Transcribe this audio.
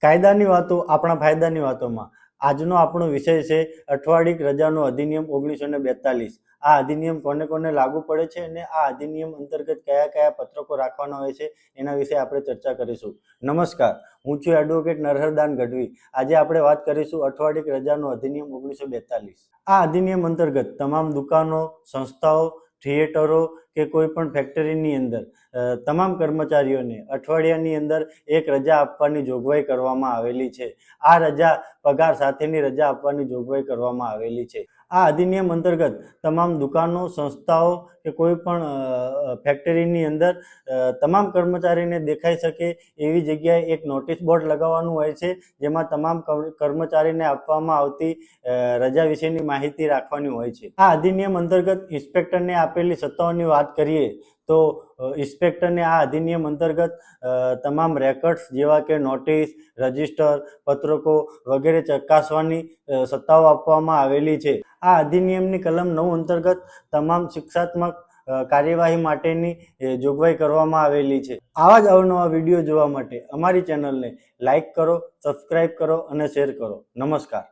કાયદાની વાતો આપણા ફાયદાની વાતોમાં આજનો આપણો વિષય છે અઠવાડિક રજાનો અધિનિયમ 1942। આ અધિનિયમ કોને કોને લાગુ પડે છે અને આ અધિનિયમ અંતર્ગત કયા કયા પત્રકો રાખવાના હોય છે એના વિશે આપણે ચર્ચા કરીશું। નમસ્કાર, હું છું એડવોકેટ નરહરદાન ગઢવી। આજે આપણે વાત કરીશું અઠવાડિક રજાનો અધિનિયમ 1942। આ અધિનિયમ અંતર્ગત તમામ દુકાનો, સંસ્થાઓ, થિયેટરો કે કોઈ પણ ફેક્ટરીની અંદર તમામ કર્મચારીઓને અઠવાડિયાની અંદર એક રજા આપવાની જોગવાઈ કરવામાં આવેલી છે। આ રજા પગાર સાથેની રજા આપવાની જોગવાઈ કરવામાં આવેલી છે। આ અધિનિયમ અંતર્ગત તમામ દુકાનો, સંસ્થાઓ કે કોઈ પણ ફેક્ટરીની અંદર તમામ કર્મચારીને દેખાઈ શકે એવી જગ્યાએ એક નોટિસ બોર્ડ લગાવવાનું હોય છે, જેમાં તમામ કર્મચારીને આપવામાં આવતી રજા વિશેની માહિતી રાખવાની હોય છે। આ અધિનિયમ અંતર્ગત ઇન્સ્પેક્ટરને આપેલી સત્તાઓની વાત કરીએ તો ઇન્સ્પેક્ટરને આ અધિનિયમ અંતર્ગત તમામ રેકર્ડ્સ જેવા કે નોટિસ, રજિસ્ટર, પત્રકો વગેરે ચકાસવાની સત્તાઓ આપવામાં આવેલી છે। આ અધિનિયમની કલમ 9 અંતર્ગત તમામ શિક્ષાત્મક કાર્યવાહી માટેની જોગવાઈ કરવામાં આવેલી છે। આવા જ અવનવા વિડીયો જોવા માટે અમારી ચેનલને લાઈક કરો, સબસ્ક્રાઈબ કરો અને શેર કરો। નમસ્કાર।